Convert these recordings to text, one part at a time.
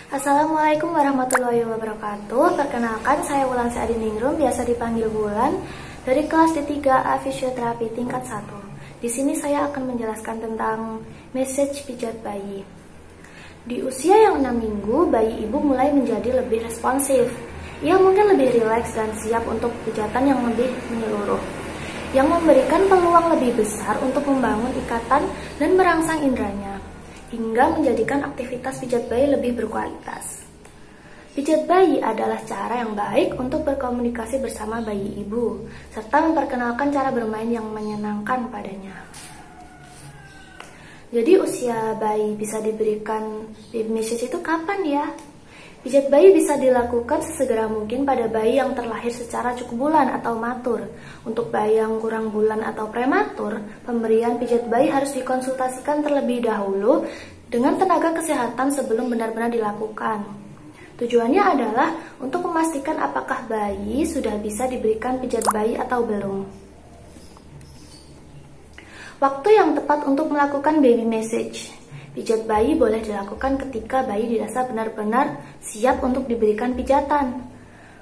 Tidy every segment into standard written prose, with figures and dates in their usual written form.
Assalamualaikum warahmatullahi wabarakatuh. Perkenalkan, saya Wulansi Adiningrum, biasa dipanggil Wulan, dari kelas D3A Fisioterapi tingkat 1. Di sini saya akan menjelaskan tentang message pijat bayi. Di usia yang 6 minggu, bayi ibu mulai menjadi lebih responsif. Ia mungkin lebih rileks dan siap untuk pijatan yang lebih menyeluruh, yang memberikan peluang lebih besar untuk membangun ikatan dan merangsang inderanya, hingga menjadikan aktivitas pijat bayi lebih berkualitas. Pijat bayi adalah cara yang baik untuk berkomunikasi bersama bayi ibu, serta memperkenalkan cara bermain yang menyenangkan padanya. Jadi usia bayi bisa diberikan baby message itu kapan ya? Pijat bayi bisa dilakukan sesegera mungkin pada bayi yang terlahir secara cukup bulan atau matur. Untuk bayi yang kurang bulan atau prematur, pemberian pijat bayi harus dikonsultasikan terlebih dahulu dengan tenaga kesehatan sebelum benar-benar dilakukan. Tujuannya adalah untuk memastikan apakah bayi sudah bisa diberikan pijat bayi atau belum. Waktu yang tepat untuk melakukan baby message. Pijat bayi boleh dilakukan ketika bayi dirasa benar-benar siap untuk diberikan pijatan.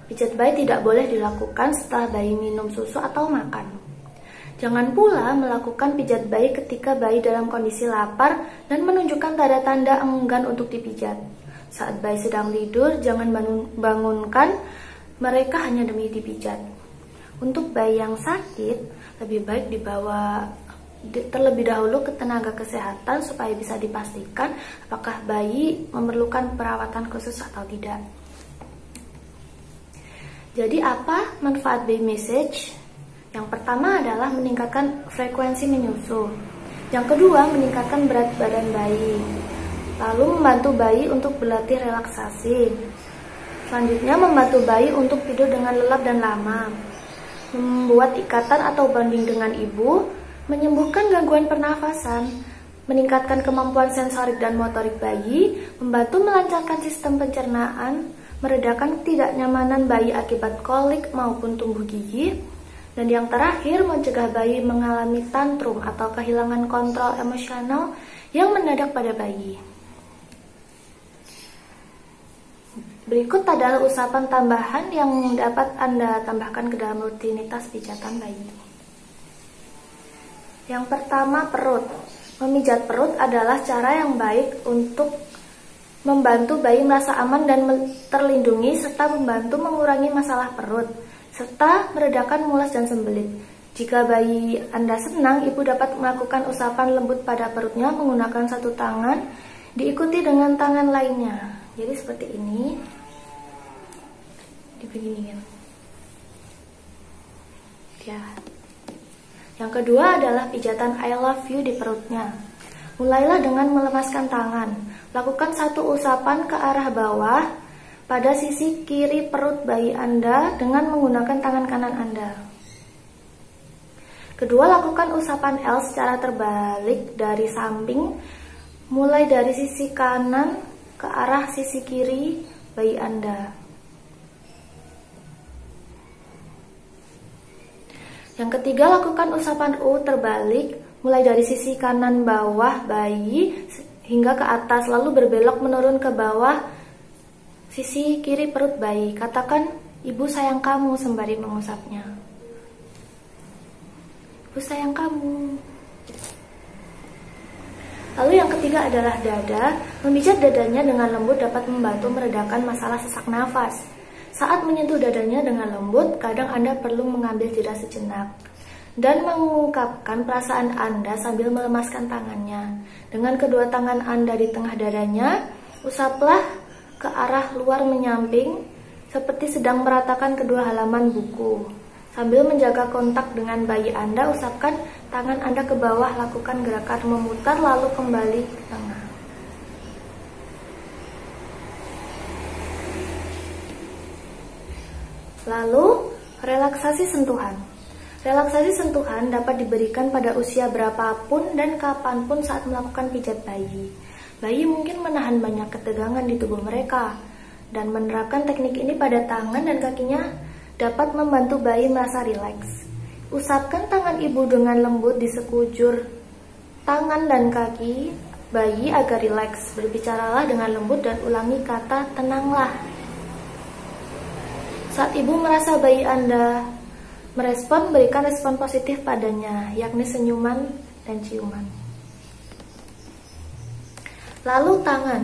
Pijat bayi tidak boleh dilakukan setelah bayi minum susu atau makan. Jangan pula melakukan pijat bayi ketika bayi dalam kondisi lapar dan menunjukkan tanda-tanda enggan untuk dipijat. Saat bayi sedang tidur, jangan bangunkan mereka hanya demi dipijat. Untuk bayi yang sakit, lebih baik dibawa terlebih dahulu ke tenaga kesehatan supaya bisa dipastikan apakah bayi memerlukan perawatan khusus atau tidak. Jadi apa manfaat baby message? Yang pertama adalah meningkatkan frekuensi menyusu. Yang kedua, meningkatkan berat badan bayi. Lalu membantu bayi untuk berlatih relaksasi. Selanjutnya membantu bayi untuk tidur dengan lelap dan lama. Membuat ikatan atau bonding dengan ibu, menyembuhkan gangguan pernafasan, meningkatkan kemampuan sensorik dan motorik bayi, membantu melancarkan sistem pencernaan, meredakan ketidaknyamanan bayi akibat kolik maupun tumbuh gigi, dan yang terakhir mencegah bayi mengalami tantrum atau kehilangan kontrol emosional yang mendadak pada bayi. Berikut adalah usapan tambahan yang dapat Anda tambahkan ke dalam rutinitas pijatan bayi. Yang pertama, perut. Memijat perut adalah cara yang baik untuk membantu bayi merasa aman dan terlindungi, serta membantu mengurangi masalah perut, serta meredakan mulas dan sembelit. Jika bayi Anda senang, ibu dapat melakukan usapan lembut pada perutnya menggunakan satu tangan, diikuti dengan tangan lainnya. Jadi seperti ini, dibeginiin. Ya. Yang kedua adalah pijatan I love you di perutnya. Mulailah dengan melemaskan tangan. Lakukan satu usapan ke arah bawah pada sisi kiri perut bayi Anda dengan menggunakan tangan kanan Anda. Kedua, lakukan usapan L secara terbalik dari samping, mulai dari sisi kanan ke arah sisi kiri bayi Anda. Yang ketiga, lakukan usapan U terbalik, mulai dari sisi kanan bawah bayi hingga ke atas, lalu berbelok menurun ke bawah sisi kiri perut bayi. Katakan, ibu sayang kamu sembari mengusapnya. Ibu sayang kamu. Lalu yang ketiga adalah dada. Memijat dadanya dengan lembut dapat membantu meredakan masalah sesak nafas. Saat menyentuh dadanya dengan lembut, kadang Anda perlu mengambil jeda sejenak dan mengungkapkan perasaan Anda sambil melemaskan tangannya. Dengan kedua tangan Anda di tengah dadanya, usaplah ke arah luar menyamping seperti sedang meratakan kedua halaman buku. Sambil menjaga kontak dengan bayi Anda, usapkan tangan Anda ke bawah, lakukan gerakan memutar lalu kembali ke tengah. Lalu, relaksasi sentuhan. Relaksasi sentuhan dapat diberikan pada usia berapapun dan kapanpun saat melakukan pijat bayi. Bayi mungkin menahan banyak ketegangan di tubuh mereka, dan menerapkan teknik ini pada tangan dan kakinya dapat membantu bayi merasa rileks. Usapkan tangan ibu dengan lembut di sekujur tangan dan kaki bayi agar rileks. Berbicaralah dengan lembut dan ulangi kata tenanglah. Saat ibu merasa bayi Anda merespon, berikan respon positif padanya, yakni senyuman dan ciuman. Lalu tangan.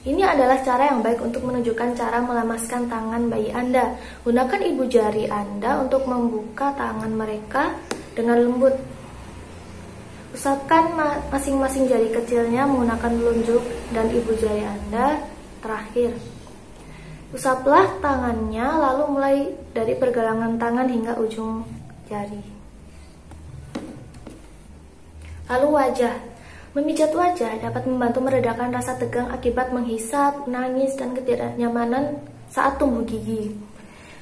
Ini adalah cara yang baik untuk menunjukkan cara melemaskan tangan bayi Anda. Gunakan ibu jari Anda untuk membuka tangan mereka dengan lembut. Usapkan masing-masing jari kecilnya menggunakan telunjuk dan ibu jari Anda terakhir. Usaplah tangannya lalu mulai dari pergelangan tangan hingga ujung jari. Lalu wajah. Memijat wajah dapat membantu meredakan rasa tegang akibat menghisap, nangis, dan ketidaknyamanan saat tumbuh gigi.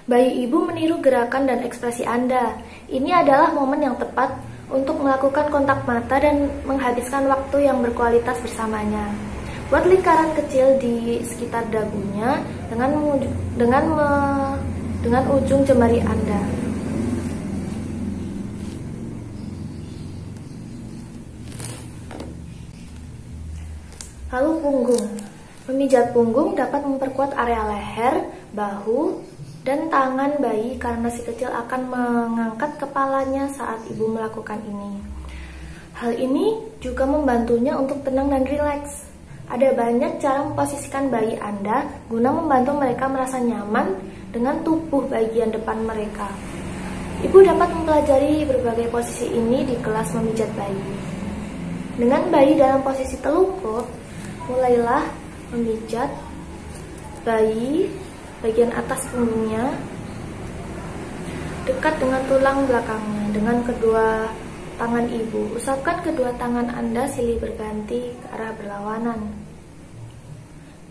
Bayi ibu meniru gerakan dan ekspresi Anda. Ini adalah momen yang tepat untuk melakukan kontak mata dan menghabiskan waktu yang berkualitas bersamanya. Buat lingkaran kecil di sekitar dagunya dengan ujung jemari Anda. Lalu punggung. Memijat punggung dapat memperkuat area leher, bahu, dan tangan bayi karena si kecil akan mengangkat kepalanya saat ibu melakukan ini. Hal ini juga membantunya untuk tenang dan rileks. Ada banyak cara memposisikan bayi Anda guna membantu mereka merasa nyaman dengan tubuh bagian depan mereka. Ibu dapat mempelajari berbagai posisi ini di kelas memijat bayi. Dengan bayi dalam posisi telungkup, mulailah memijat bayi bagian atas punggungnya dekat dengan tulang belakangnya dengan kedua tangan ibu. Usapkan kedua tangan Anda silih berganti ke arah berlawanan.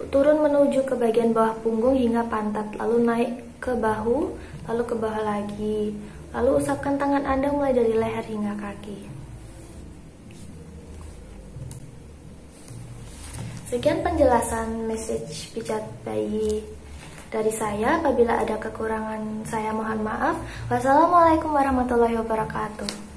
Turun menuju ke bagian bawah punggung hingga pantat, lalu naik ke bahu, lalu ke bawah lagi. Lalu usapkan tangan Anda mulai dari leher hingga kaki. Sekian penjelasan message pijat bayi dari saya. Apabila ada kekurangan, saya mohon maaf. Wassalamualaikum warahmatullahi wabarakatuh.